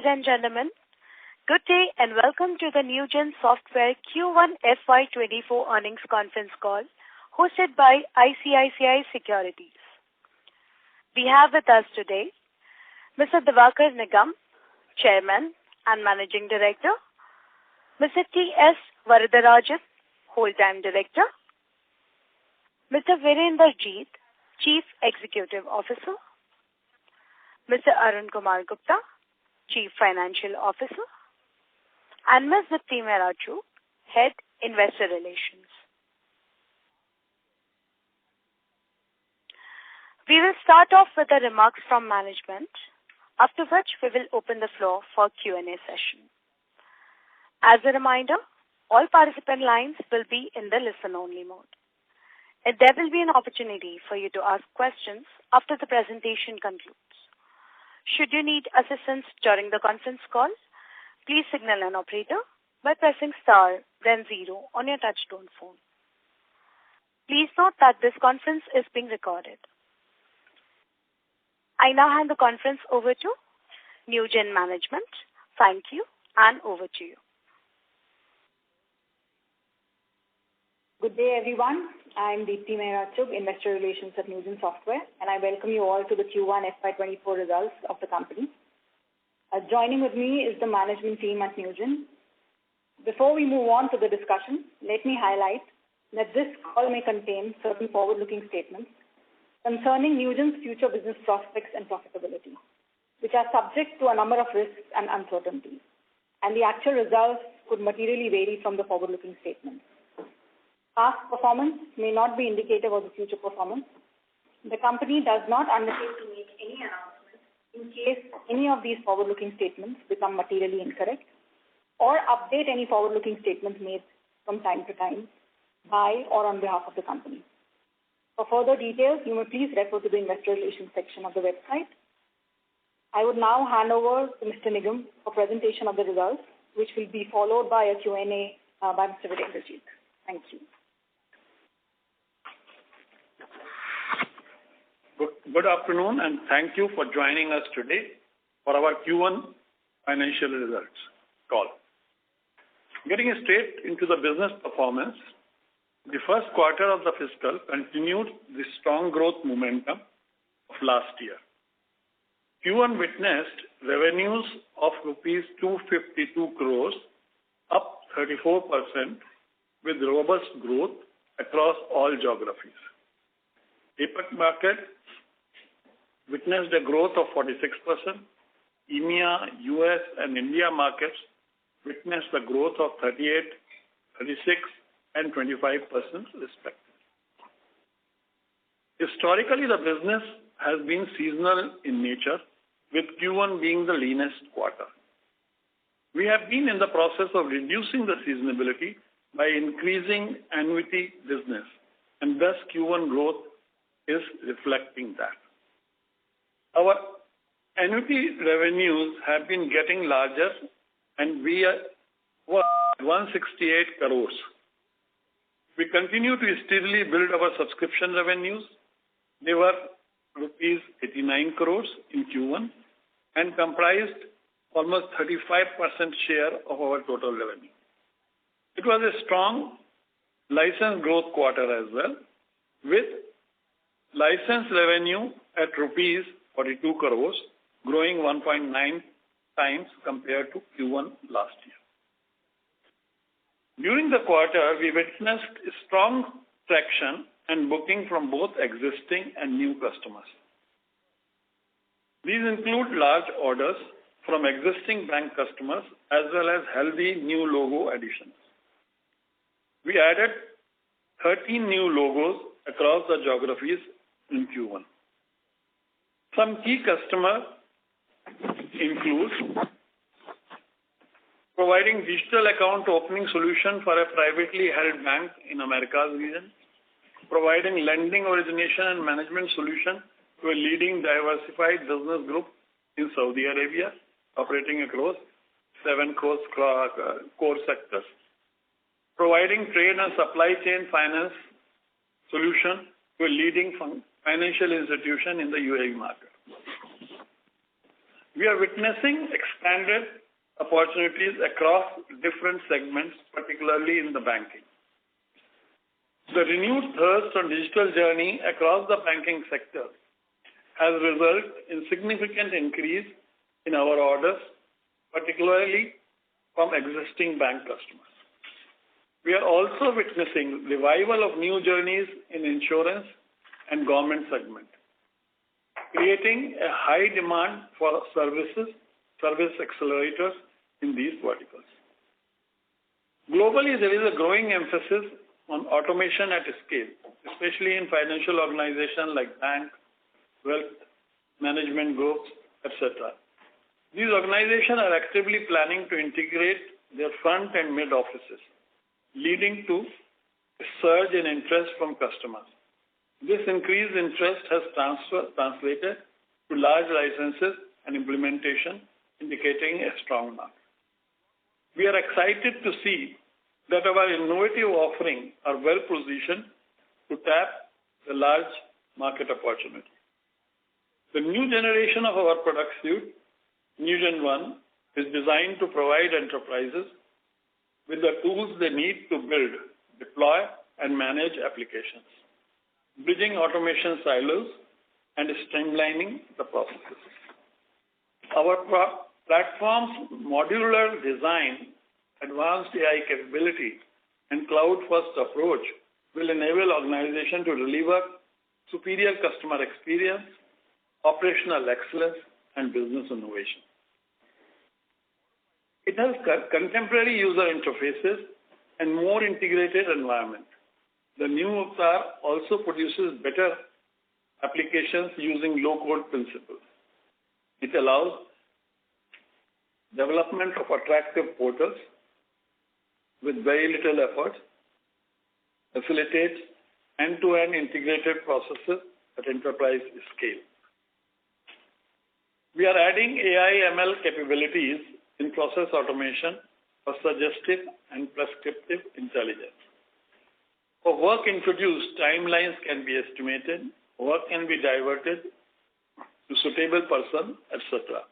Ladies and gentlemen, good day and welcome to the Newgen Software Q1 FY2024 earnings conference call hosted by ICICI Securities. We have with us today Mr. Diwakar Nigam, Chairman and Managing Director, Mr. T.S. Varadarajan, Whole-Time Director, Mr. Virender Jeet, Chief Executive Officer, Mr. Arun Kumar Gupta, Chief Financial Officer, and Ms. Dipti Mehra, Head Investor Relations. We will start off with the remarks from management, after which we will open the floor for Q&A session. As a reminder, all participant lines will be in the listen-only mode. And there will be an opportunity for you to ask questions after the presentation concludes. Should you need assistance during the conference call, please signal an operator by pressing star then 0 on your touchtone phone. Please note that this conference is being recorded. I now hand the conference over to Newgen Management. Thank you, and over to you. Good day, everyone. I'm Dipti Mehra, Investor Relations at Newgen Software, and I welcome you all to the Q1 FY24 results of the company. Joining with me is the management team at Newgen. Before we move on to the discussion, let me highlight that this call may contain certain forward-looking statements concerning Newgen's future business prospects and profitability, which are subject to a number of risks and uncertainties, and the actual results could materially vary from the forward-looking statements. Past performance may not be indicative of the future performance. The company does not undertake to make any announcement in case any of these forward-looking statements become materially incorrect or update any forward-looking statements made from time to time by or on behalf of the company. For further details, you may please refer to the Investor Relations section of the website. I would now hand over to Mr. Nigam for presentation of the results, which will be followed by a Q&A by Mr. Virender Jeet. Thank you. Good afternoon, and thank you for joining us today for our Q1 financial results call. Getting straight into the business performance, the first quarter of the fiscal continued the strong growth momentum of last year. Q1 witnessed revenues of rupees 252 crores, up 34%, with robust growth across all geographies. APAC market witnessed a growth of 46%. EMEA, US, and India markets witnessed a growth of 38, 36, and 25% respectively. Historically, the business has been seasonal in nature, with Q1 being the leanest quarter. We have been in the process of reducing the seasonality by increasing annuity business, and thus Q1 growth is reflecting that. Our annuity revenues have been getting larger, and we were 168 crores. We continue to steadily build our subscription revenues. They were rupees 89 crores in Q1 and comprised almost 35% share of our total revenue. It was a strong license growth quarter as well, with license revenue at rupees 42 crores, growing 1.9 times compared to Q1 last year. During the quarter, we witnessed strong traction and booking from both existing and new customers. These include large orders from existing bank customers as well as healthy new logo additions. We added 13 new logos across the geographies in Q1. Some key customers include providing digital account opening solution for a privately held bank in Americas region, providing lending origination and management solution to a leading diversified business group in Saudi Arabia, operating across 7 core sectors, providing trade and supply chain finance solution to a leading financial institution in the UAE market. We are witnessing expanded opportunities across different segments, particularly in the banking. The renewed thirst on digital journey across the banking sector has resulted in significant increase in our orders, particularly from existing bank customers. We are also witnessing revival of new journeys in insurance and government segment, creating a high demand for service accelerators in these verticals. Globally, there is a growing emphasis on automation at scale, especially in financial organizations like banks, wealth management groups, etc. These organizations are actively planning to integrate their front and mid offices, leading to a surge in interest from customers. This increased interest has translated to large licenses and implementation, indicating a strong market. We are excited to see that our innovative offerings are well positioned to tap the large market opportunity. The new generation of our product suite, Newgen 1, is designed to provide enterprises with the tools they need to build, deploy, and manage applications, bridging automation silos and streamlining the processes. Our platform's modular design, advanced AI capability, and cloud-first approach will enable organizations to deliver superior customer experience, operational excellence, and business innovation. It has contemporary user interfaces and more integrated environment. The new Avatar also produces better applications using low-code principles. It allows development of attractive portals with very little effort, facilitates end-to-end integrated processes at enterprise scale. We are adding AI/ML capabilities in process automation for suggestive and prescriptive intelligence. For work introduced, timelines can be estimated, work can be diverted to suitable person, etc.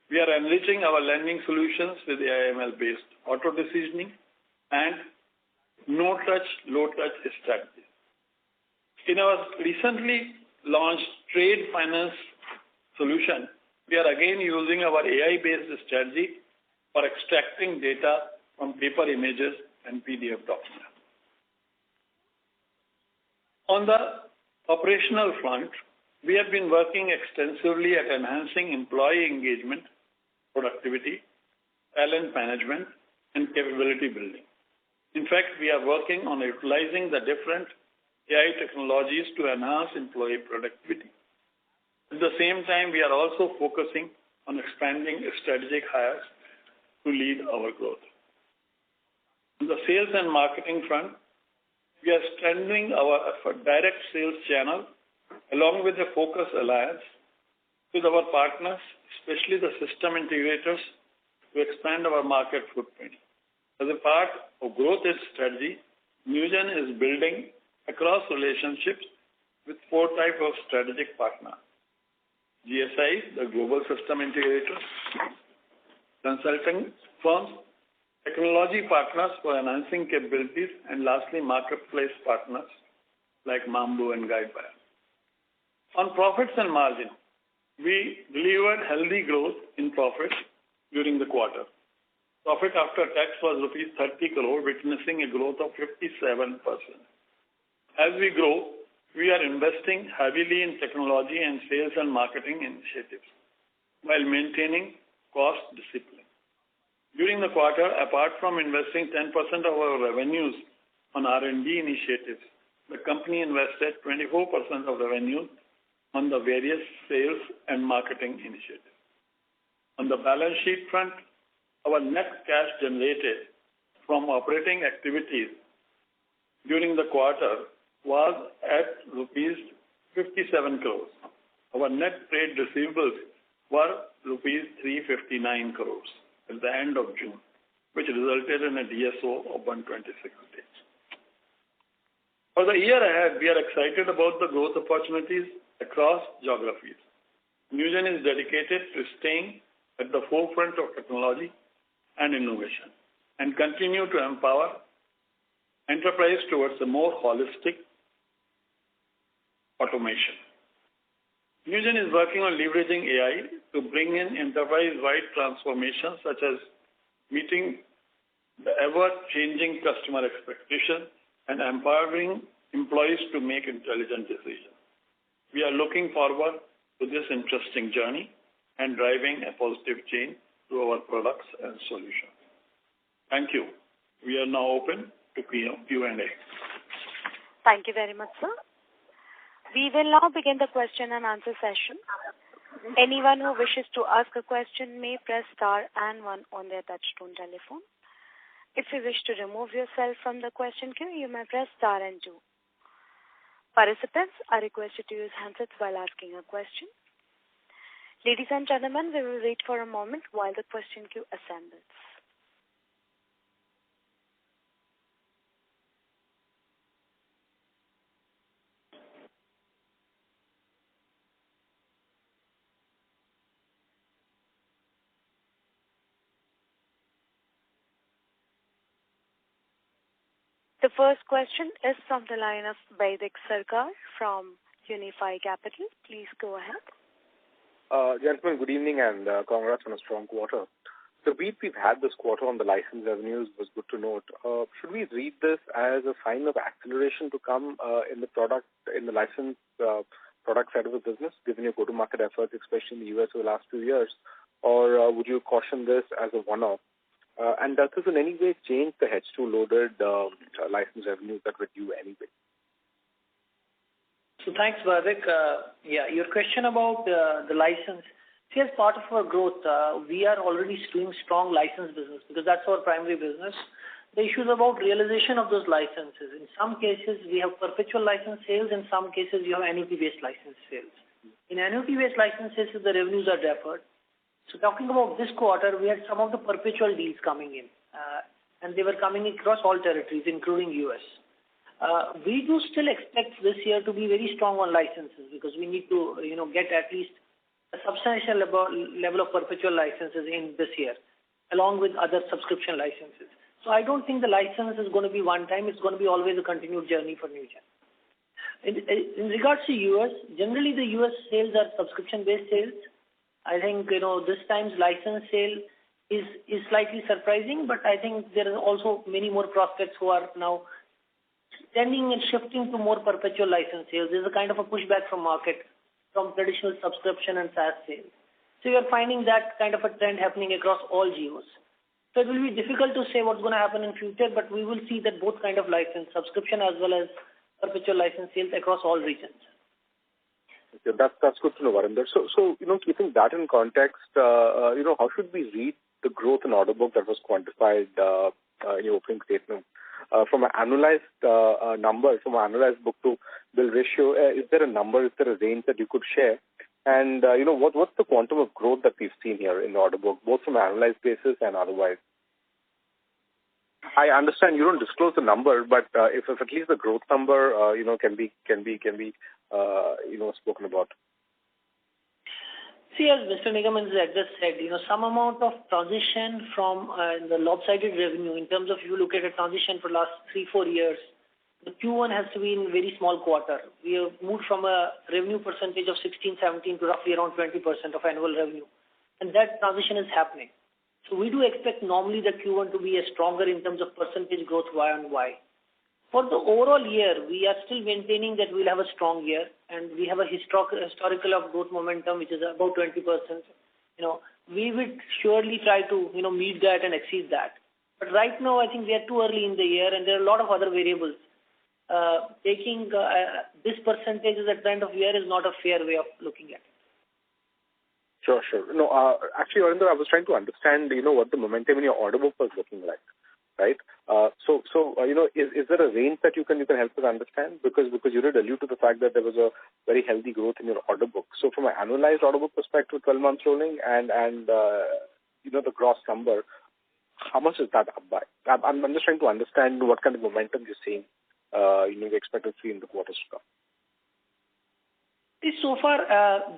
We are enriching our lending solutions with AI/ML-based auto-decisioning and no-touch, low-touch strategies. In our recently launched trade finance solution, we are again using our AI-based strategy for extracting data from paper images and PDF documents. On the operational front, we have been working extensively at enhancing employee engagement, productivity, talent management, and capability building. In fact, we are working on utilizing the different AI technologies to enhance employee productivity. At the same time, we are also focusing on expanding strategic hires to lead our growth. On the sales and marketing front, we are strengthening our direct sales channel along with the focus alliance with our partners, especially the system integrators, to expand our market footprint. As a part of growth strategy, Newgen is building across relationships with 4 types of strategic partners: GSIs, the global system integrators, consulting firms, technology partners for enhancing capabilities, and lastly, marketplace partners like Mambu and Guidewire. On profits and margin, we delivered healthy growth in profits during the quarter. Profit after tax was rupees 30 crore, witnessing a growth of 57%. As we grow, we are investing heavily in technology and sales and marketing initiatives while maintaining cost discipline. During the quarter, apart from investing 10% of our revenues on R&D initiatives, the company invested 24% of revenue on the various sales and marketing initiatives. On the balance sheet front, our net cash generated from operating activities during the quarter was at rupees 57 crores. Our net trade receivables were rupees 359 crores at the end of June, which resulted in a DSO of 126 days. For the year ahead, we are excited about the growth opportunities across geographies. Newgen is dedicated to staying at the forefront of technology and innovation and continue to empower enterprise towards a more holistic automation. Newgen is working on leveraging AI to bring in enterprise-wide transformations such as meeting the ever-changing customer expectations and empowering employees to make intelligent decisions. We are looking forward to this interesting journey and driving a positive change to our products and solutions. Thank you. We are now open to Q&A. Thank you very much, sir. We will now begin the question and answer session. Anyone who wishes to ask a question may press star and one on their touchtone telephone. If you wish to remove yourself from the question queue, you may press star and two. Participants are requested to use handsets while asking a question. Ladies and gentlemen, we will wait for a moment while the question queue assembles. The first question is from the line of Vaidik Sarkar from Unifi Capital. Please go ahead. Gentlemen, good evening and congrats on a strong quarter. The beat we've had this quarter on the license revenues was good to note. Should we read this as a sign of acceleration to come in the license product side of the business, given your go-to-market efforts, especially in the US over the last few years? Or would you caution this as a one-off? And does this in any way change the H2 loaded license revenues that were due anyway? So thanks, Vaidik. Your question about the license. See, as part of our growth, we are already doing strong license business because that's our primary business. The issue is about realization of those licenses. In some cases, we have perpetual license sales. In some cases, you have annuity-based license sales. In annuity-based licenses, the revenues are deferred. So talking about this quarter, we had some of the perpetual deals coming in, and they were coming across all territories, including US. We do still expect this year to be very strong on licenses because we need to, get at least a substantial level of perpetual licenses in this year, along with other subscription licenses. So I don't think the license is going to be one time. It's going to be always a continued journey for Newgen. In regards to US, generally the US sales are subscription-based sales. I think, this time's license sale is slightly surprising, but I think there are also many more prospects who are now tending and shifting to more perpetual license sales. There's a kind of a pushback from market from traditional subscription and SaaS sales. So you're finding that kind of a trend happening across all geos. So it will be difficult to say what's going to happen in future, but we will see that both kind of license, subscription as well as perpetual license sales across all regions. Okay, that's good to know, Varinder. So keeping that in context, how should we read the growth in order book that was quantified in your opening statement? From an annualized number, from an annualized book-to-bill ratio, is there a number, is there a range that you could share? And, what's the quantum of growth that we've seen here in the order book, both from an annualized basis and otherwise? I understand you don't disclose the number, but if at least the growth number, can be spoken about. See, as Mr. Nigam just said, some amount of transition from the lopsided revenue in terms of you look at a transition for last 3-4 years, the Q1 has to be in very small quarter. We have moved from a revenue percentage of 16-17 to roughly around 20% of annual revenue. And that transition is happening. So we do expect normally the Q1 to be stronger in terms of percentage growth Y-on-Y. For the overall year, we are still maintaining that we'll have a strong year, and we have a historical of growth momentum, which is about 20%. We would surely try to, meet that and exceed that. But right now, I think we are too early in the year, and there are a lot of other variables. Taking this percentage at the end of year is not a fair way of looking at it. Sure. No, actually, Varinder, I was trying to understand, what the momentum in your order book was looking like, right? Is there a range that you can help us understand? Because you did allude to the fact that there was a very healthy growth in your order book. So from an annualized order book perspective, 12 months rolling, and the gross number, how much is that up by? I'm just trying to understand what kind of momentum you're seeing, you expect to see in the quarters to come. So far,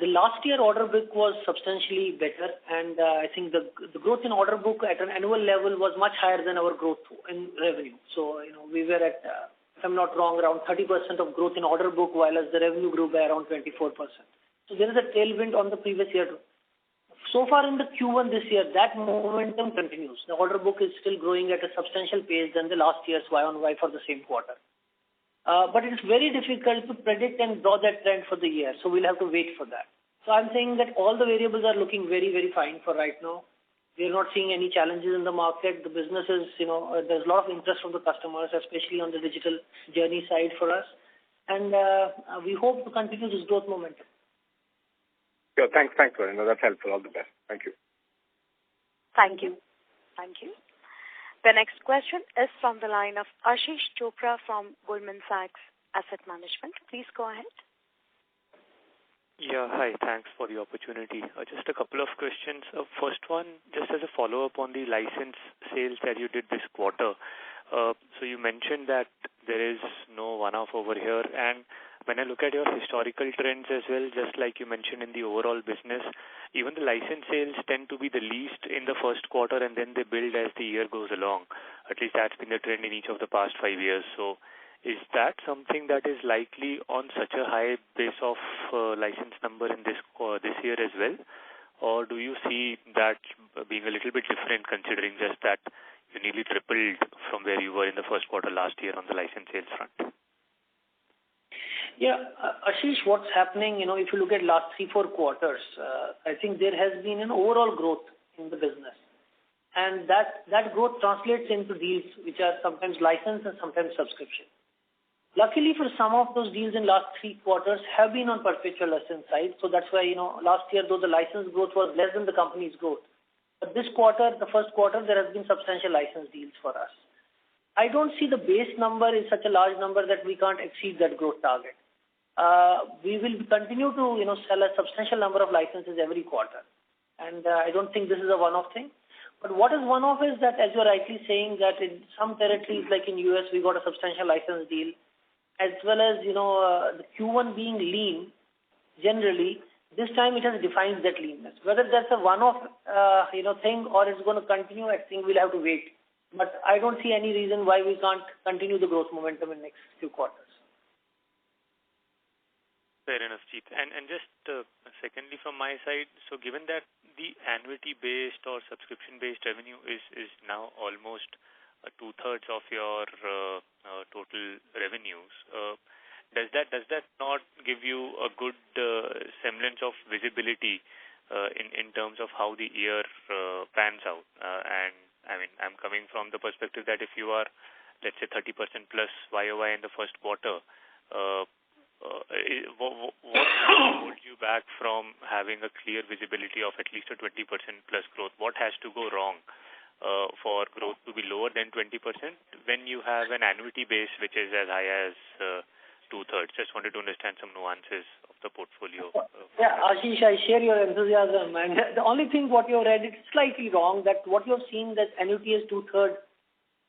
the last year order book was substantially better, and I think the growth in order book at an annual level was much higher than our growth in revenue. So, we were at, if I'm not wrong, around 30% of growth in order book, while as the revenue grew by around 24%. So there is a tailwind on the previous year. So far in the Q1 this year, that momentum continues. The order book is still growing at a substantial pace than the last year's Y-on-Y for the same quarter. But it is very difficult to predict and draw that trend for the year, so we'll have to wait for that. So I'm saying that all the variables are looking very, very fine for right now. We're not seeing any challenges in the market. The business is, there's a lot of interest from the customers, especially on the digital journey side for us. And we hope to continue this growth momentum. Yeah, thanks, Varun. That's helpful. All the best. Thank you. Thank you. Thank you. The next question is from the line of Ashish Chopra from Goldman Sachs Asset Management. Please go ahead. Yeah, hi. Thanks for the opportunity. Just a couple of questions. First one, just as a follow-up on the license sales that you did this quarter. So you mentioned that there is no one-off over here, and when I look at your historical trends as well, just like you mentioned in the overall business, even the license sales tend to be the least in the first quarter, and then they build as the year goes along. At least that's been the trend in each of the past 5 years. So is that something that is likely on such a high base of license number in this year as well? Or do you see that being a little bit different, considering just that you nearly tripled from where you were in the first quarter last year on the license sales front? Yeah, Ashish, what's happening, if you look at last 3-4 quarters, I think there has been an overall growth in the business. And that growth translates into deals which are sometimes licensed and sometimes subscription. Luckily for some of those deals in last 3 quarters have been on perpetual license side. So that's why, last year, though the license growth was less than the company's growth. But this quarter, the first quarter, there has been substantial license deals for us. I don't see the base number is such a large number that we can't exceed that growth target. We will continue to, sell a substantial number of licenses every quarter. And I don't think this is a one-off thing. But what is one-off is that, as you're rightly saying, that in some territories, like in US, we got a substantial license deal, as well as, the Q1 being lean, generally, this time it has defined that leanness. Whether that's a one-off, thing or it's going to continue, I think we'll have to wait. But I don't see any reason why we can't continue the growth momentum in next few quarters. Fair enough, Jeet. And just secondly from my side, so given that the annuity-based or subscription-based revenue is now almost 2/3 of your total revenues, does that not give you a good semblance of visibility in terms of how the year pans out? And I mean, I'm coming from the perspective that if you are, let's say, 30% plus YOY in the first quarter, what hold you back from having a clear visibility of at least a 20% plus growth? What has to go wrong for growth to be lower than 20% when you have an annuity base which is as high as 2/3? Just wanted to understand some nuances of the portfolio. Yeah, Ashish, I share your enthusiasm. And the only thing what you have read, it's slightly wrong, that what you have seen that annuity is 2/3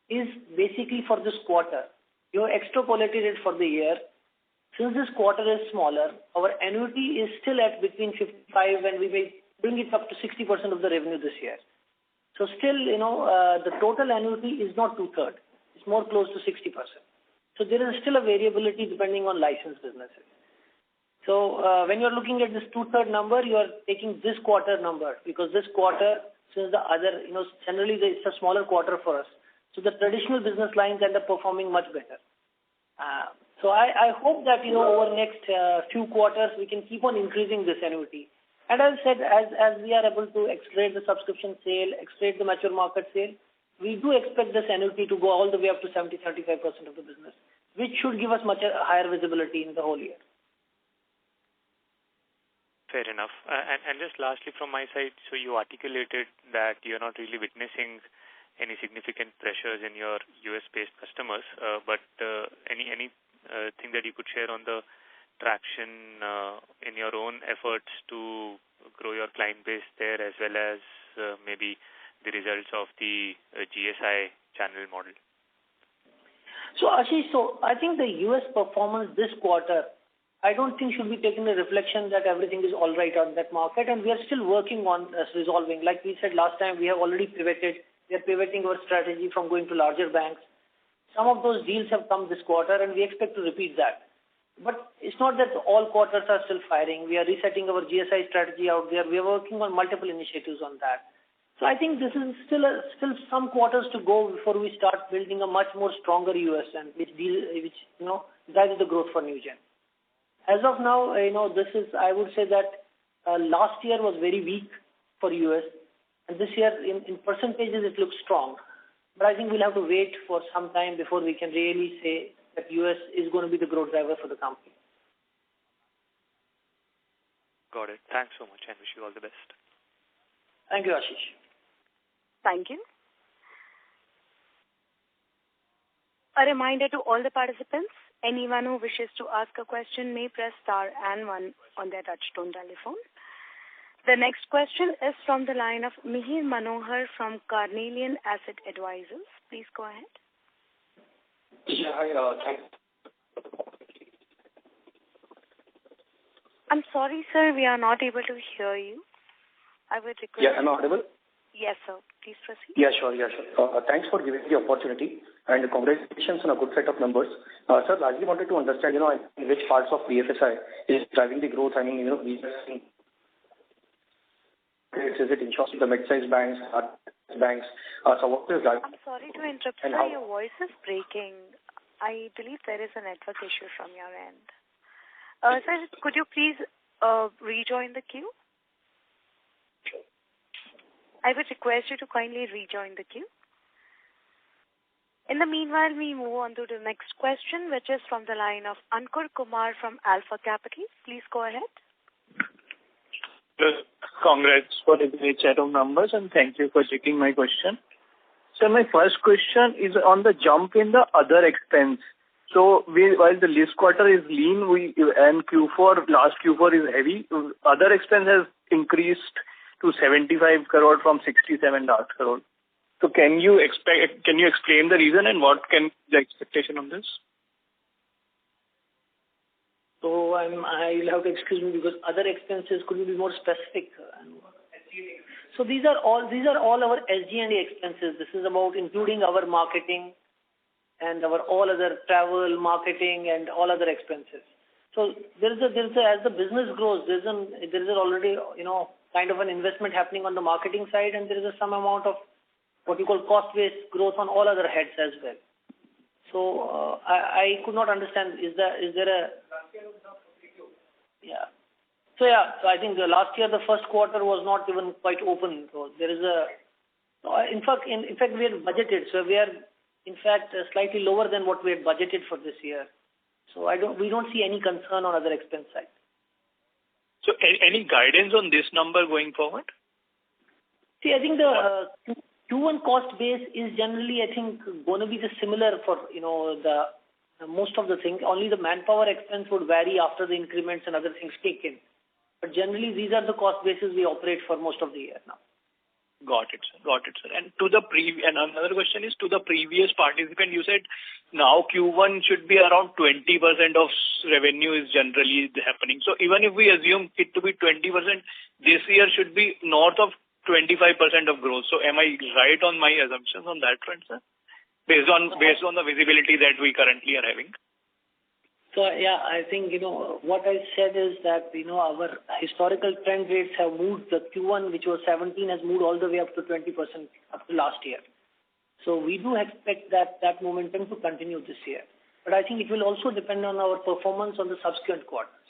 is basically for this quarter. You have extrapolated it for the year. Since this quarter is smaller, our annuity is still at between 55 and we may bring it up to 60% of the revenue this year. So still, the total annuity is not 2/3. It's more close to 60%. So there is still a variability depending on licensed businesses. So when you're looking at this 2/3 number, you are taking this quarter number because this quarter, since the other, generally it's a smaller quarter for us. So the traditional business lines end up performing much better. So I hope that, over the next few quarters, we can keep on increasing this annuity. And as I said, as we are able to accelerate the subscription sale, accelerate the mature market sale, we do expect this annuity to go all the way up to 70-75% of the business, which should give us much higher visibility in the whole year. Fair enough. And just lastly from my side, so you articulated that you're not really witnessing any significant pressures in your US-based customers, but any thing that you could share on the traction in your own efforts to grow your client base there, as well as maybe the results of the GSI channel model? So Ashish, I think the US performance this quarter I don't think should be taken a reflection that everything is all right on that market, and we are still working on resolving. Like we said last time, we have already pivoted. We are pivoting our strategy from going to larger banks. Some of those deals have come this quarter, and we expect to repeat that. But it's not that all quarters are still firing. We are resetting our GSI strategy out there. We are working on multiple initiatives on that. So I think this is still some quarters to go before we start building a much more stronger US and which drives the growth for Newgen. As of now, I would say that last year was very weak for US, and this year in percentages it looks strong. But I think we'll have to wait for some time before we can really say that US is going to be the growth driver for the company. Got it. Thanks so much and wish you all the best. Thank you, Ashish. Thank you. A reminder to all the participants, anyone who wishes to ask a question may press star and 1 on their touchtone telephone. The next question is from the line of Mihir Manohar from Carnelian Asset Advisors. Please go ahead. Yeah, hi, thanks. I'm sorry, sir, we are not able to hear you. I would request... Yeah, am I audible? Yes, sir. Please proceed. Yeah, sure. Thanks for giving the opportunity and congratulations on a good set of numbers. Sir, largely wanted to understand, in which parts of BFSI is driving the growth. I mean, we are seeing, is it insurance, the mid-sized banks, banks? So what is that? I'm sorry to interrupt, sir. Your voice is breaking. I believe there is a network issue from your end. Sir, could you please rejoin the queue? I would request you to kindly rejoin the queue. In the meanwhile, we move on to the next question, which is from the line of Ankur Kumar from Alpha Capital. Please go ahead. Congrats for the great set of numbers and thank you for taking my question. So my first question is on the jump in the other expense. So while the last quarter is lean, and last Q4 is heavy, other expense has increased to 75 crore from 67 last crore. So can you explain the reason and what can the expectation on this? So I'll have to excuse me because other expenses, could you be more specific? So these are all our SG&A expenses. This is about including our marketing and our all other travel, marketing, and all other expenses. So as the business grows, there is already kind of an investment happening on the marketing side, and there is some amount of what you call cost-based growth on all other heads as well. So I could not understand. Is there a? Yeah. So I think the last year the first quarter was not even quite open. So there is in fact we had budgeted. So we are in fact slightly lower than what we had budgeted for this year. So we don't see any concern on other expense side. So any guidance on this number going forward? See, I think the Q1 cost base is generally, I think, going to be the similar for, the most of the things. Only the manpower expense would vary after the increments and other things kick in. But generally, these are the cost bases we operate for most of the year now. Got it, sir. And and another question is to the previous participant, you said now Q1 should be around 20% of revenue is generally happening. So even if we assume it to be 20%, this year should be north of 25% of growth. So am I right on my assumptions on that front, sir? Based on the visibility that we currently are having. So I think what I said is that our historical trend rates have moved. The Q1, which was 17, has moved all the way up to 20% up to last year. So we do expect that momentum to continue this year. But I think it will also depend on our performance on the subsequent quarters.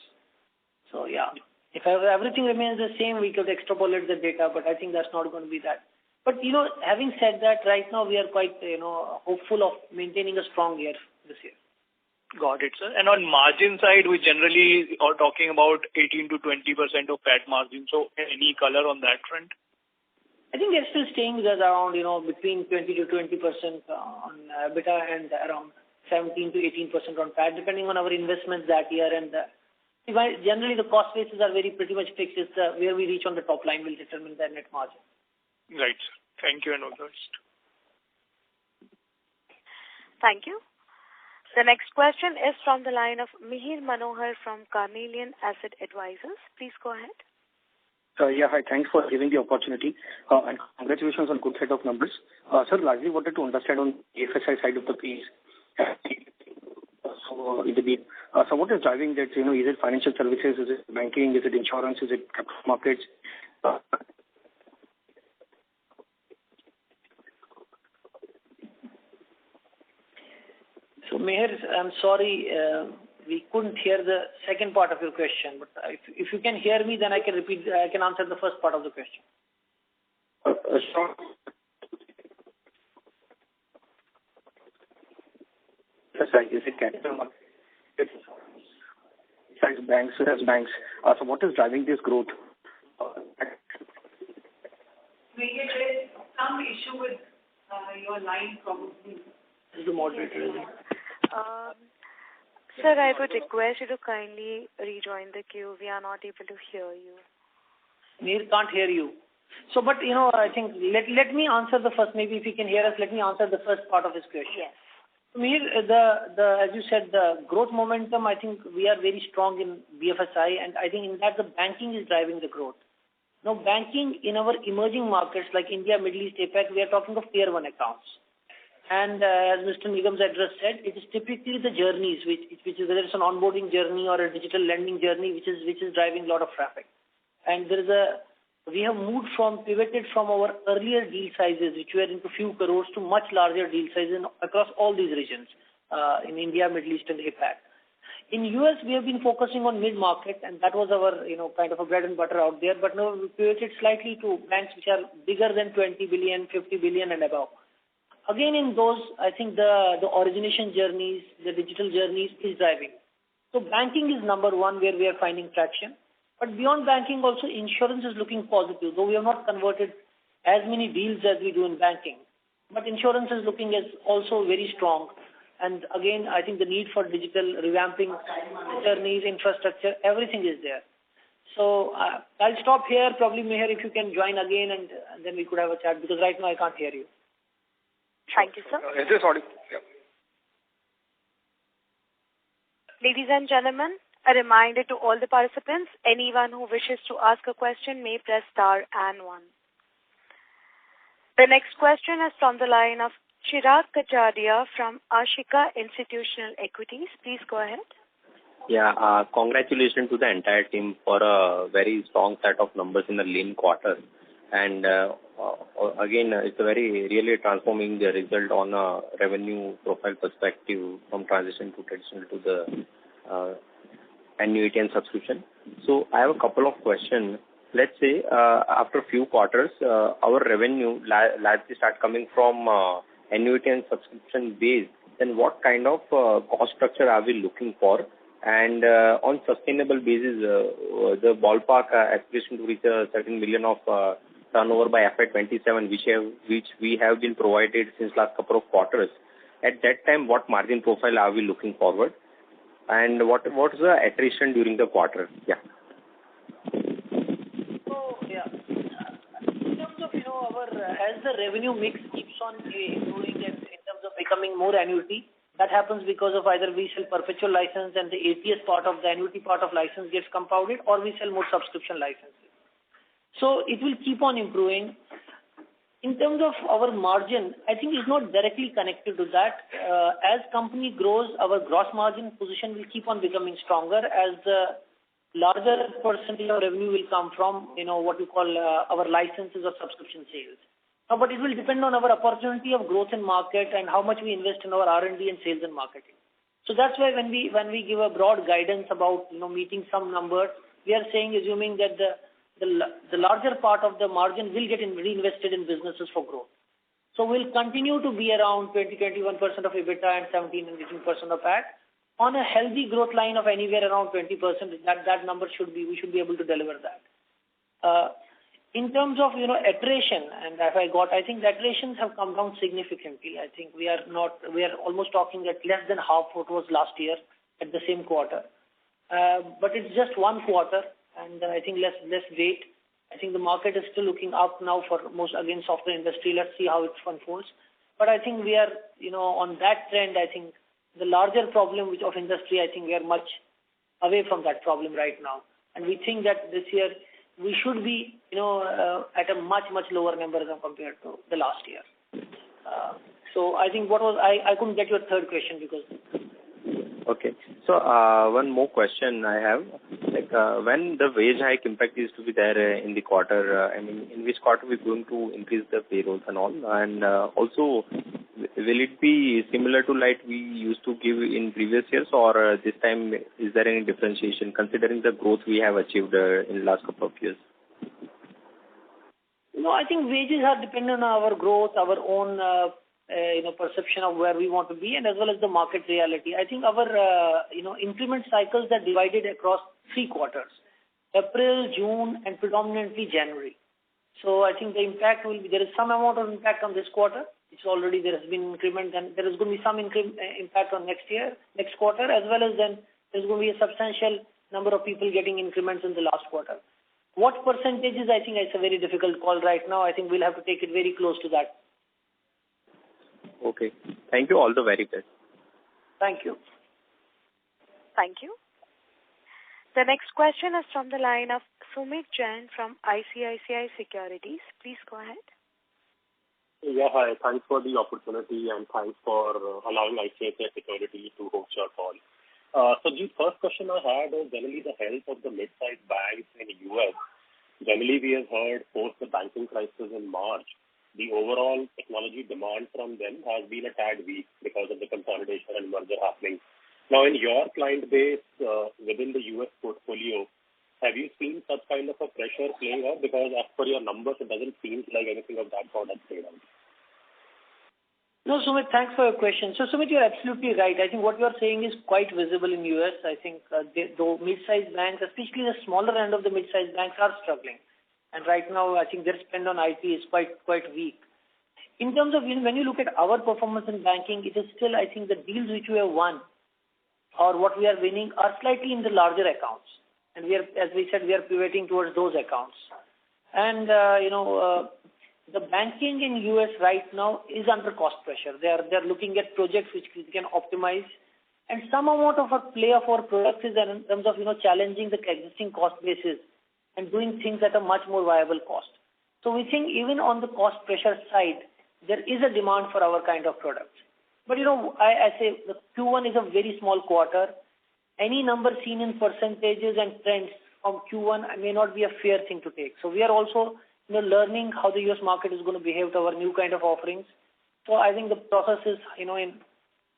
So if everything remains the same, we could extrapolate the data, but I think that's not going to be that. But having said that, right now we are quite hopeful of maintaining a strong year this year. Got it, sir. And on margin side, we generally are talking about 18 to 20% of PAT margin. So any color on that front? I think they're still staying there around, between 20 to 20% on EBITDA and around 17 to 18% on PAT, depending on our investments that year. And generally, the cost bases are pretty much fixed. It's where we reach on the top line will determine the net margin. Right, sir. Thank you and all the best. Thank you. The next question is from the line of Mihir Manohar from Carnelian Asset Advisors. Please go ahead. Hi. Thanks for giving the opportunity, and congratulations on good set of numbers. Sir, largely wanted to understand on the FSI side of the piece. So what is driving that? Is it financial services? Is it banking? Is it insurance? Is it capital markets? So, Meher, I'm sorry, we couldn't hear the second part of your question. But if you can hear me, then I can repeat. I can answer the first part of the question. Sure. Is it capital markets? Banks. So what is driving this growth? There is some issue with your line probably. This is the moderator, isn't it? Sir, I would request you to kindly rejoin the queue. We are not able to hear you. Meher can't hear you. So, but I think let me answer the first. Maybe if you can hear us, let me answer the first part of his question. Yes. Meher, as you said, the growth momentum, I think we are very strong in BFSI, and I think in that the banking is driving the growth. Now, banking in our emerging markets like India, Middle East, APAC, we are talking of tier 1 accounts. And as Mr. Nigam's address said, it is typically the journeys, which is whether it's an onboarding journey or a digital lending journey, which is driving a lot of traffic. And we have pivoted from our earlier deal sizes, which were into few crores, to much larger deal sizes across all these regions, in India, Middle East, and APAC. In US, we have been focusing on mid-market, and that was our, kind of a bread and butter out there. But now we pivoted slightly to banks which are bigger than 20 billion, 50 billion, and above. Again, in those, I think the origination journeys, the digital journeys is driving. So banking is number one where we are finding traction. But beyond banking, also insurance is looking positive, though we have not converted as many deals as we do in banking. But insurance is looking as also very strong. And again, I think the need for digital revamping journeys, infrastructure, everything is there. So I'll stop here. Probably, Meher, if you can join again, and then we could have a chat, because right now I can't hear you. Thank you, sir. Is this audible? Yeah. Ladies and gentlemen, a reminder to all the participants, anyone who wishes to ask a question may press star and 1. The next question is from the line of Chirag Kacharia from Ashika Institutional Equities. Please go ahead. Yeah, congratulations to the entire team for a very strong set of numbers in the lean quarter. And again, it's really transforming the result on a revenue profile perspective from transition to traditional to the annuity and subscription. So I have a couple of questions. Let's say after a few quarters, our revenue largely start coming from annuity and subscription base. Then what kind of cost structure are we looking for? And on sustainable basis, the ballpark aspiration to reach a certain million of turnover by FY27, which we have been provided since last couple of quarters. At that time, what margin profile are we looking forward? And what is the attrition during the quarter? Yeah. So, yeah. In terms of, as the revenue mix keeps on improving in terms of becoming more annuity, that happens because of either we sell perpetual license and the ATS part of the annuity part of license gets compounded, or we sell more subscription licenses. So it will keep on improving. In terms of our margin, I think it's not directly connected to that. As company grows, our gross margin position will keep on becoming stronger as the larger percentage of revenue will come from, what we call our licenses or subscription sales. But it will depend on our opportunity of growth in market and how much we invest in our R&D and sales and marketing. So that's why when we give a broad guidance about, meeting some numbers, we are assuming that the larger part of the margin will get reinvested in businesses for growth. So we'll continue to be around 20-21% of EBITDA and 17 and 18% of PAT. On a healthy growth line of anywhere around 20%, that number we should be able to deliver that. In terms of, attrition, and I think the attritions have come down significantly. I think we are almost talking at less than half what was last year at the same quarter. But it's just one quarter. And I think let's wait. I think the market is still looking up now for most, again, software industry. Let's see how it unfolds. But I think we are, on that trend, I think the larger problem of industry, I think we are much away from that problem right now. And we think that this year we should be, at a much, much lower number compared to the last year. So I think I couldn't get your third question because... Okay. So one more question I have. When the wage hike impact is to be there in the quarter, in which quarter we're going to increase the payrolls and all? And also, will it be similar to like we used to give in previous years, or this time is there any differentiation considering the growth we have achieved in the last couple of years? No, I think wages are dependent on our growth, our own perception of where we want to be, and as well as the market reality. I think our increment cycles are divided across 3 quarters: April, June, and predominantly January. So I think the impact will be, there is some amount of impact on this quarter. It's already, there has been increment, and there is going to be some impact on next quarter, as well as then there's going to be a substantial number of people getting increments in the last quarter. What percentages, I think it's a very difficult call right now. I think we'll have to take it very close to that. Okay. Thank you. All the very best. Thank you. Thank you. The next question is from the line of Sumit Jain from ICICI Securities. Please go ahead. Yeah, hi. Thanks for the opportunity and thanks for allowing ICICI Securities to host your call. So the first question I had is generally the health of the mid-sized banks in the US. Generally, we have heard post the banking crisis in March, the overall technology demand from them has been a tad weak because of the consolidation and merger happening. Now, in your client base within the US portfolio, have you seen such kind of a pressure playing out? Because as per your numbers, it doesn't seem like anything of that sort has played out. No, Sumit, thanks for your question. So, Sumit, you're absolutely right. I think what you're saying is quite visible in US. I think though mid-sized banks, especially the smaller end of the mid-sized banks, are struggling. And right now, I think their spend on IT is quite weak. In terms of when you look at our performance in banking, it is still, I think, the deals which we have won or what we are winning are slightly in the larger accounts. And we are, as we said, we are pivoting towards those accounts. And, the banking in US right now is under cost pressure. They are looking at projects which can optimize. And some amount of a play of our products is in terms of, challenging the existing cost basis and doing things at a much more viable cost. So we think even on the cost pressure side, there is a demand for our kind of products. But, I say the Q1 is a very small quarter. Any number seen in percentages and trends from Q1 may not be a fair thing to take. So we are also learning how the US market is going to behave to our new kind of offerings. So I think the process is,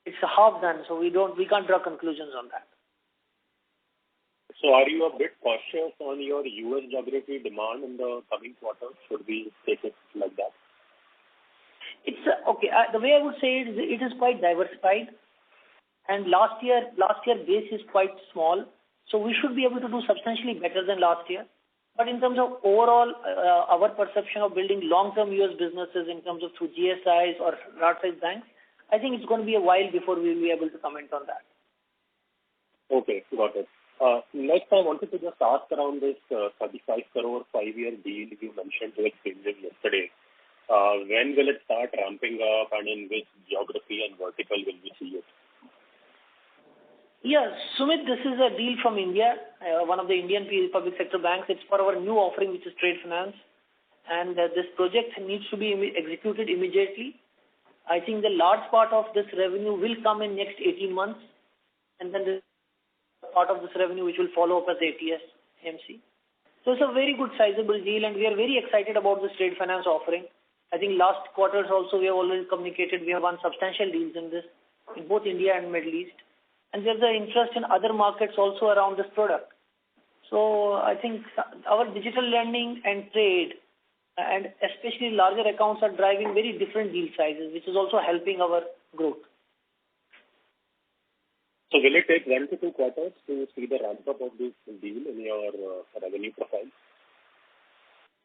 it's half done. So we can't draw conclusions on that. So are you a bit cautious on your US geography demand in the coming quarter? Should we take it like that? It's okay. The way I would say it is quite diversified. And last year base is quite small. So we should be able to do substantially better than last year. But in terms of overall, our perception of building long-term US businesses in terms of through GSIs or large-sized banks, I think it's going to be a while before we'll be able to comment on that. Okay, got it. Next, I wanted to just ask around this 35 crore 5-year deal you mentioned to exchanges yesterday. When will it start ramping up and in which geography and vertical will we see it? Yes, Sumit, this is a deal from India, one of the Indian public sector banks. It's for our new offering, which is trade finance. And this project needs to be executed immediately. I think the large part of this revenue will come in next 18 months. And then the part of this revenue which will follow up as ATS, AMC. So it's a very good sizable deal and we are very excited about this trade finance offering. I think last quarters also we have already communicated we have won substantial deals in this, in both India and Middle East. And there's an interest in other markets also around this product. So I think our digital lending and trade and especially larger accounts are driving very different deal sizes, which is also helping our growth. So will it take 1 to 2 quarters to see the ramp up of this deal in your revenue profile?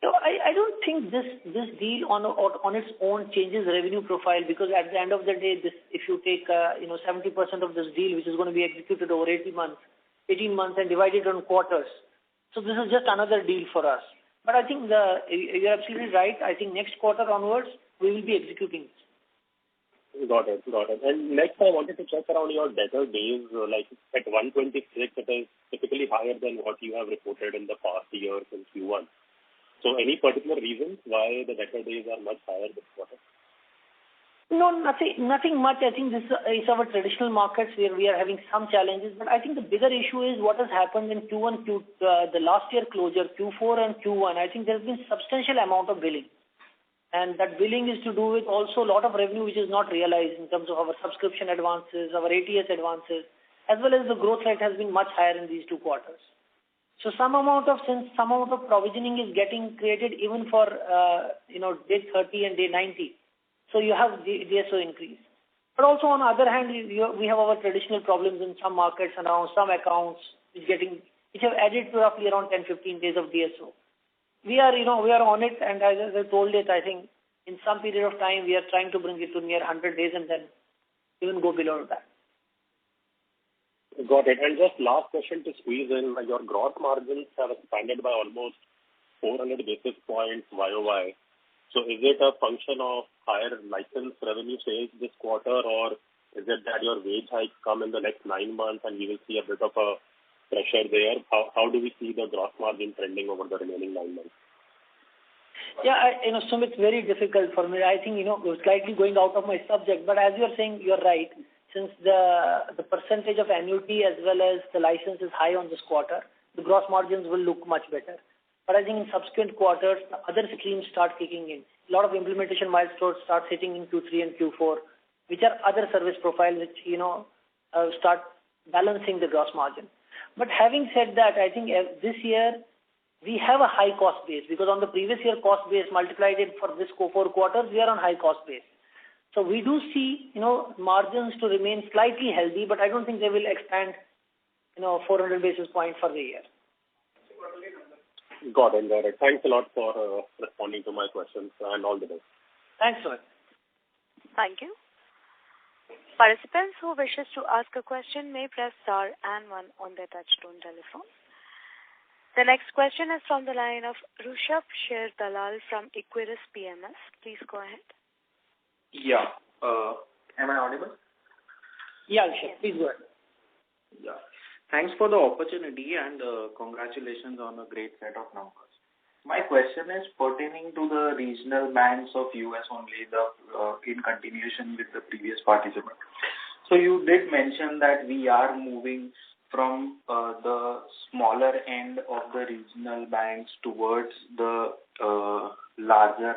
No, I don't think this deal on its own changes revenue profile because at the end of the day, if you take 70% of this deal, which is going to be executed over 18 months and divided on quarters. So this is just another deal for us. But I think you're absolutely right. I think next quarter onwards, we will be executing this. Got it. And next, I wanted to check around your debtor days. Like at 126, it is typically higher than what you have reported in the past years in Q1. So any particular reasons why the debtor days are much higher this quarter? No, nothing much. I think this is our traditional markets where we are having some challenges. But I think the bigger issue is what has happened in Q1, the last year closure, Q4 and Q1. I think there has been substantial amount of billing. And that billing is to do with also a lot of revenue which is not realized in terms of our subscription advances, our ATS advances, as well as the growth rate has been much higher in these 2 quarters. So some amount of provisioning is getting created even for day 30 and day 90. So you have DSO increase. But also on the other hand, we have our traditional problems in some markets and around some accounts which have added to roughly around 10-15 days of DSO. We are on it, and as I told it, I think in some period of time we are trying to bring it to near 100 days and then even go below that. Got it. And just last question to squeeze in, your gross margins have expanded by almost 400 basis points YOY. So is it a function of higher license revenue sales this quarter, or is it that your wage hikes come in the next 9 months and we will see a bit of a pressure there? How do we see the gross margin trending over the remaining 9 months? Yeah, Sumit, very difficult for me. I think, slightly going out of my subject, but as you're saying, you're right. Since the percentage of annuity as well as the license is high on this quarter, the gross margins will look much better. But I think in subsequent quarters, the other streams start kicking in. A lot of implementation milestones start hitting in Q3 and Q4, which are other service profiles which, start balancing the gross margin. But having said that, I think this year we have a high cost base because on the previous year cost base multiplied it for this 4 quarters, we are on high cost base. So we do see, margins to remain slightly healthy, but I don't think they will expand, 400 basis points for the year. Got it. Thanks a lot for responding to my questions and all the best. Thanks, Sumit. Thank you. Participants who wishes to ask a question may press star and 1 on their touchtone telephone. The next question is from the line of Rushabh Sher Dalal from Equirus PMS. Please go ahead. Yeah. Am I audible? Yeah, Rushabh, please go ahead. Yeah. Thanks for the opportunity and congratulations on a great set of numbers. My question is pertaining to the regional banks of US only, in continuation with the previous participant. So you did mention that we are moving from the smaller end of the regional banks towards the larger,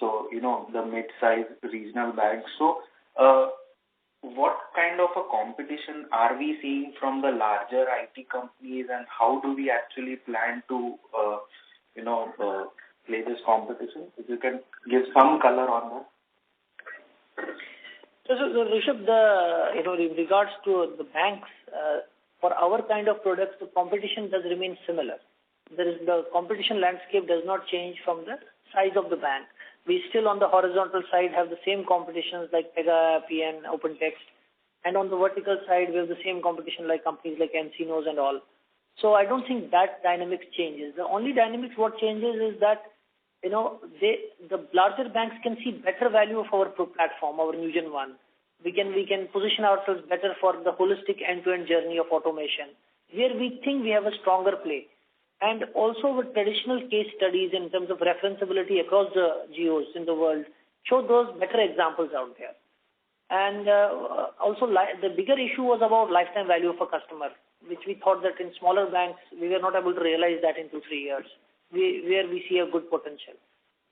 the mid-sized regional banks. So what kind of a competition are we seeing from the larger IT companies, and how do we actually plan to play this competition? If you can give some color on that. So Rishabh, in regards to the banks, for our kind of products, the competition does remain similar. The competition landscape does not change from the size of the bank. We still on the horizontal side have the same competitions like Pega, PN, OpenText, and on the vertical side we have the same competition like companies like nCinos and all. So I don't think that dynamics changes. The only dynamics what changes is that the larger banks can see better value of our platform, our Newgen One. We can position ourselves better for the holistic end-to-end journey of automation, where we think we have a stronger play. And also with traditional case studies in terms of referenceability across the geos in the world, show those better examples out there. And also the bigger issue was about lifetime value of a customer, which we thought that in smaller banks, we were not able to realize that in 2-3 years, where we see a good potential.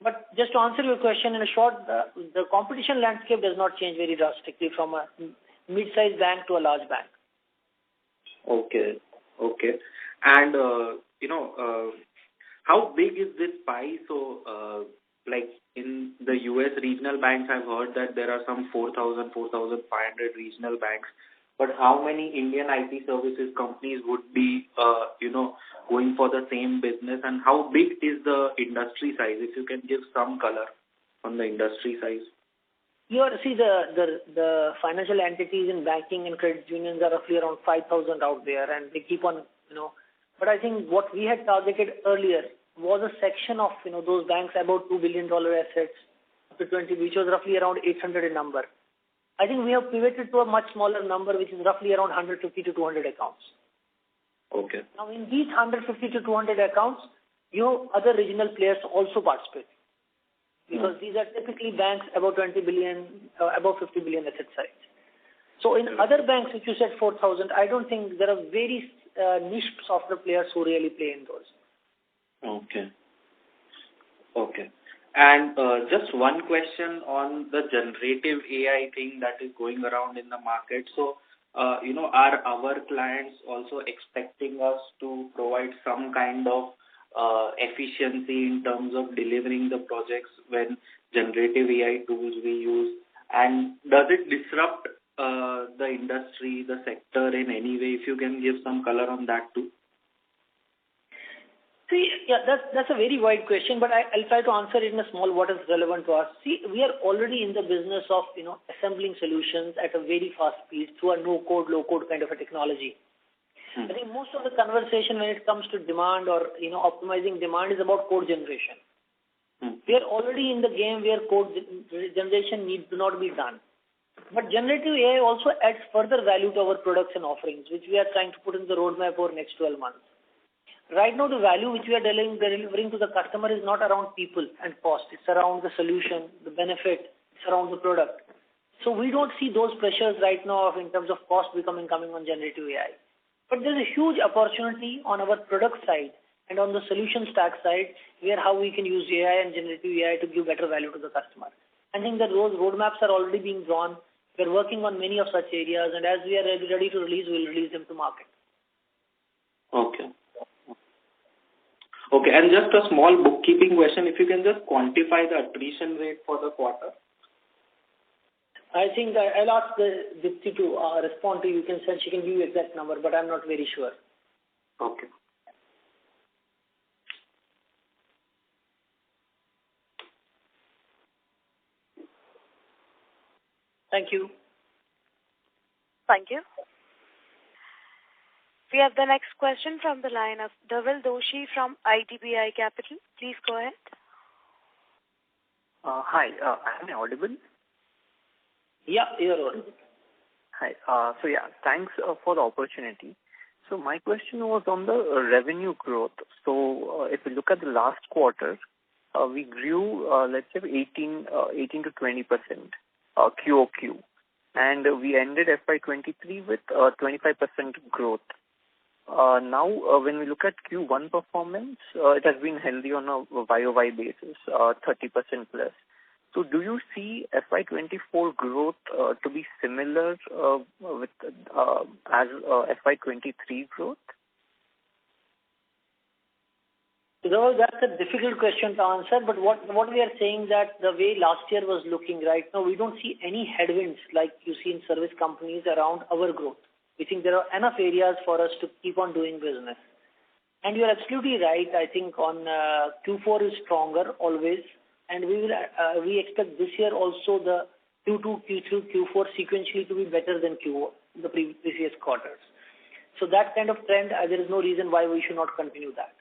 But just to answer your question in a short, the competition landscape does not change very drastically from a mid-sized bank to a large bank. Okay. And, how big is this pie? So, like in the US regional banks, I've heard that there are some 4,500 regional banks. But how many Indian IT services companies would be, going for the same business? And how big is the industry size? If you can give some color on the industry size. The financial entities in banking and credit unions are roughly around 5,000 out there, and they keep on, But I think what we had targeted earlier was a section of, those banks about $2 billion assets up to 20, which was roughly around 800 in number. I think we have pivoted to a much smaller number, which is roughly around 150 to 200 accounts. Okay. Now, in these 150 to 200 accounts, other regional players also participate, because these are typically banks above 20 billion, above 50 billion asset size. So in other banks, which you said 4,000, I don't think there are very niche software players who really play in those. Okay. Okay. And just one question on the generative AI thing that is going around in the market. So, are our clients also expecting us to provide some kind of efficiency in terms of delivering the projects when generative AI tools we use? And does it disrupt the industry, the sector in any way? If you can give some color on that too. See, yeah, that's a very wide question, but I'll try to answer it in a small what is relevant to us. See, we are already in the business of, assembling solutions at a very fast speed through a no-code, low-code kind of a technology. I think most of the conversation when it comes to demand or, optimizing demand is about code generation. We are already in the game where code generation needs to not be done. But generative AI also adds further value to our products and offerings, which we are trying to put in the roadmap over next 12 months. Right now, the value which we are delivering to the customer is not around people and cost. It's around the solution, the benefit, it's around the product. So we don't see those pressures right now in terms of cost coming on generative AI. But there's a huge opportunity on our product side and on the solution stack side, where how we can use AI and generative AI to give better value to the customer. I think that those roadmaps are already being drawn. We're working on many of such areas, and as we are ready to release, we'll release them to market. Okay. Okay, and just a small bookkeeping question, if you can just quantify the attrition rate for the quarter. I think I'll ask Dipti to respond to you. She can give you exact number, but I'm not very sure. Okay. Thank you. Thank you. We have the next question from the line of Dhaval Doshi from IDBI Capital. Please go ahead. Hi, am I audible? Yeah, you're audible. Hi. Thanks for the opportunity. So my question was on the revenue growth. So if you look at the last quarter, we grew, let's say, 18 to 20% QOQ. And we ended FY23 with 25% growth. Now, when we look at Q1 performance, it has been healthy on a YOY basis, 30% plus. So do you see FY24 growth to be similar with as FY23 growth? So that's a difficult question to answer, but what we are saying that the way last year was looking right now, we don't see any headwinds like you see in service companies around our growth. We think there are enough areas for us to keep on doing business. And you're absolutely right. I think on Q4 is stronger always. And we expect this year also the Q2, Q3, Q4 sequentially to be better than the previous quarters. So that kind of trend, there is no reason why we should not continue that.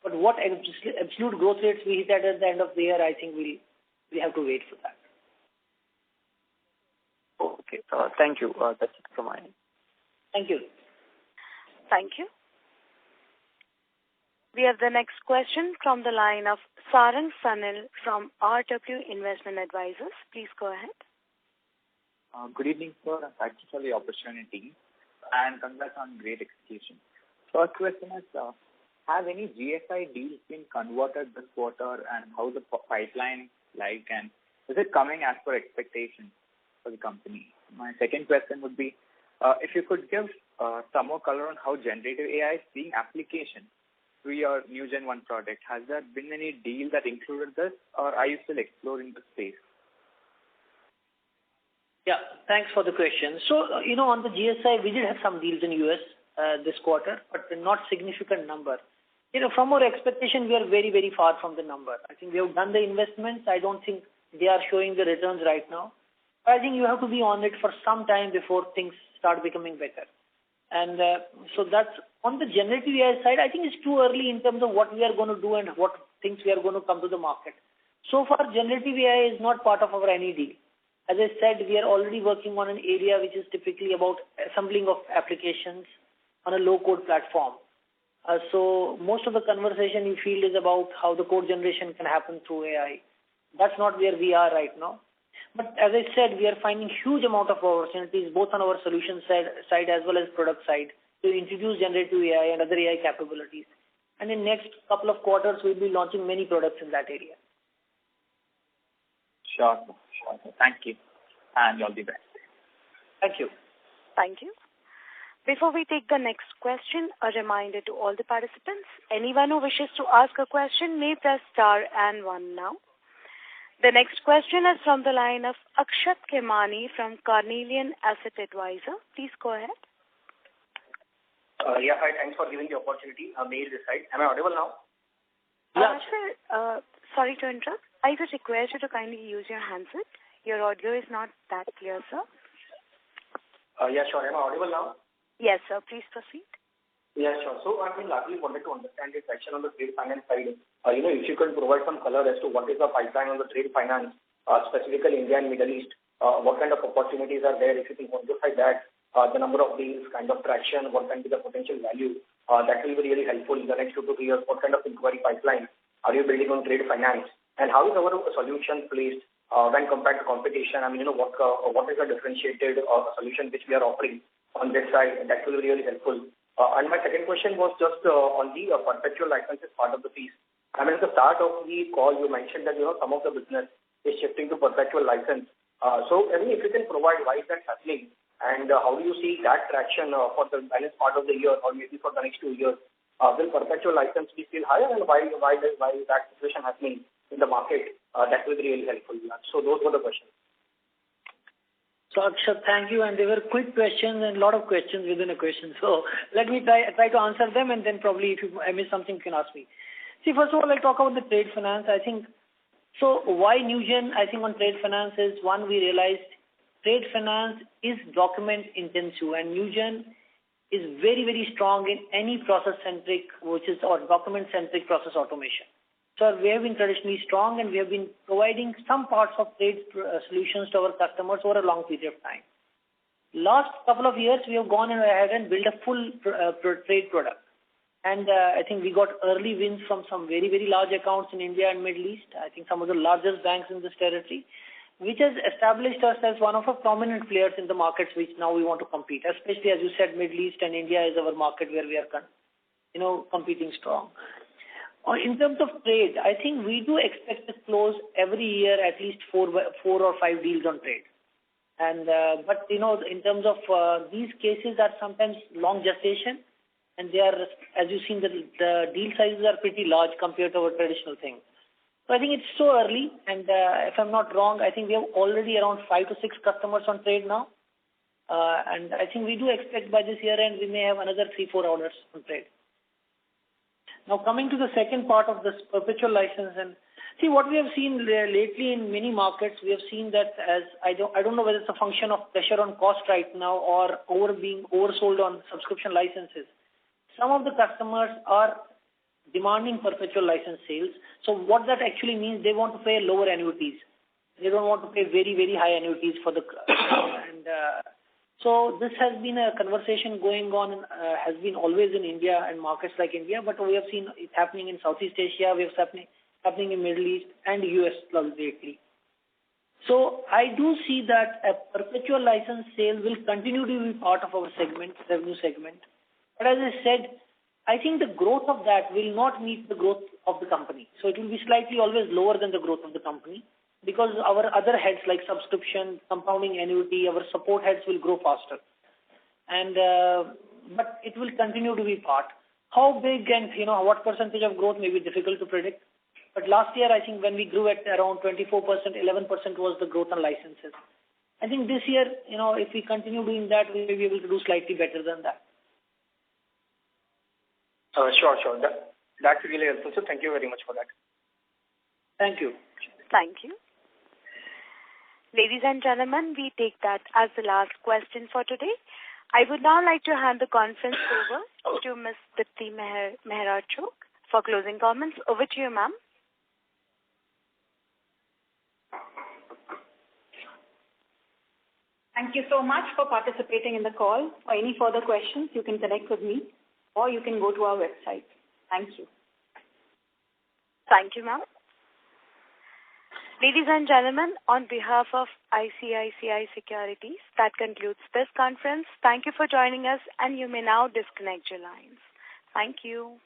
But what absolute growth rates we hit at the end of the year, I think we have to wait for that. Okay. Thank you. That's it from my end. Thank you. Thank you. We have the next question from the line of Sarang Sanil from RW Investment Advisors. Please go ahead. Good evening, sir, and thank you for the opportunity, and congrats on great execution. First question is, have any GSI deals been converted this quarter, and how the pipeline like, and is it coming as per expectation for the company? My second question would be, if you could give some more color on how generative AI is seeing application to your Newgen One project. Has there been any deal that included this, or are you still exploring the space? Yeah, thanks for the question. So, on the GSI, we did have some deals in US this quarter, but not significant number. From our expectation, we are very, very far from the number. I think we have done the investments. I don't think they are showing the returns right now. But I think you have to be on it for some time before things start becoming better. And so that's on the generative AI side. I think it's too early in terms of what we are going to do and what things we are going to come to the market. So far, generative AI is not part of our any deal. As I said, we are already working on an area which is typically about assembling of applications on a low-code platform. So most of the conversation you feel is about how the code generation can happen through AI. That's not where we are right now. But as I said, we are finding huge amount of opportunities both on our solution side as well as product side to introduce generative AI and other AI capabilities. And in next couple of quarters, we'll be launching many products in that area. Sure. Thank you. And all the best. Thank you. Thank you. Before we take the next question, a reminder to all the participants, anyone who wishes to ask a question may press star and 1 now. The next question is from the line of Akshat Khemani from Carnelian Asset Advisor. Please go ahead. Yeah, hi. Thanks for giving the opportunity. Mail this side. Am I audible now? Yeah. Sir, sorry to interrupt. I would request you to kindly use your handset. Your audio is not that clear, sir. Yeah, sure. Am I audible now? Yes, sir. Please proceed. Yeah, sure. So I largely wanted to understand the section on the trade finance side. If you can provide some color as to what is the pipeline on the trade finance, specifically India and Middle East, what kind of opportunities are there? If you can quantify that, the number of deals, kind of traction, what can be the potential value, that will be really helpful in the next 2 to 3 years. What kind of inquiry pipeline are you building on trade finance? And how is our solution placed when compared to competition? What is the differentiated solution which we are offering on this side? That will be really helpful. And my second question was just on the perpetual licenses part of the piece. At the start of the call, you mentioned that, some of the business is shifting to perpetual license. So, if you can provide why is that happening and how do you see that traction for the balance part of the year or maybe for the next 2 years? Will perpetual license be still higher and why is that situation happening in the market? That will be really helpful. So those were the questions. So Akshat, thank you. And they were quick questions and a lot of questions within a question. So let me try to answer them and then probably if I miss something, you can ask me. See, first of all, I'll talk about the trade finance. I think, so why Newgen, I think on trade finance is one, we realized trade finance is document intensive and Newgen is very, very strong in any process-centric, or document-centric process automation. So we have been traditionally strong and we have been providing some parts of trade solutions to our customers over a long period of time. Last couple of years, we have gone ahead and built a full trade product. And I think we got early wins from some very, very large accounts in India and Middle East. I think some of the largest banks in this territory, which has established us as one of the prominent players in the markets which now we want to compete. Especially as you said, Middle East and India is our market where we are competing strong. In terms of trade, I think we do expect to close every year at least 4 or 5 deals on trade. And but in terms of these cases are sometimes long gestation, and they are, as you've seen, the deal sizes are pretty large compared to our traditional thing. So I think it's so early, and if I'm not wrong, I think we have already around 5 to 6 customers on trade now. And I think we do expect by this year end we may have another 3-4 orders on trade. Now coming to the second part of this perpetual license, and see what we have seen lately in many markets, we have seen that as I don't know whether it's a function of pressure on cost right now or being oversold on subscription licenses. Some of the customers are demanding perpetual license sales. So what that actually means, they want to pay lower annuities. They don't want to pay very, very high annuities for the and so this has been a conversation going on, has been always in India and markets like India, but we have seen it happening in Southeast Asia, we have happening in Middle East and US lately. So I do see that a perpetual license sale will continue to be part of our revenue segment. But as I said, I think the growth of that will not meet the growth of the company. So it will be slightly always lower than the growth of the company, because our other heads like subscription, compounding annuity, our support heads will grow faster. And but it will continue to be part. How big and what percentage of growth may be difficult to predict. But last year, I think when we grew at around 24%, 11% was the growth on licenses. I think this year, if we continue doing that, we may be able to do slightly better than that. Sure. That's really helpful. So thank you very much for that. Thank you. Thank you. Ladies and gentlemen, we take that as the last question for today. I would now like to hand the conference over to Ms. Dipti Mehra Chok for closing comments. Over to you, ma'am. Thank you so much for participating in the call. For any further questions, you can connect with me or you can go to our website. Thank you. Thank you, ma'am. Ladies and gentlemen, on behalf of ICICI Securities, that concludes this conference. Thank you for joining us, and you may now disconnect your lines. Thank you.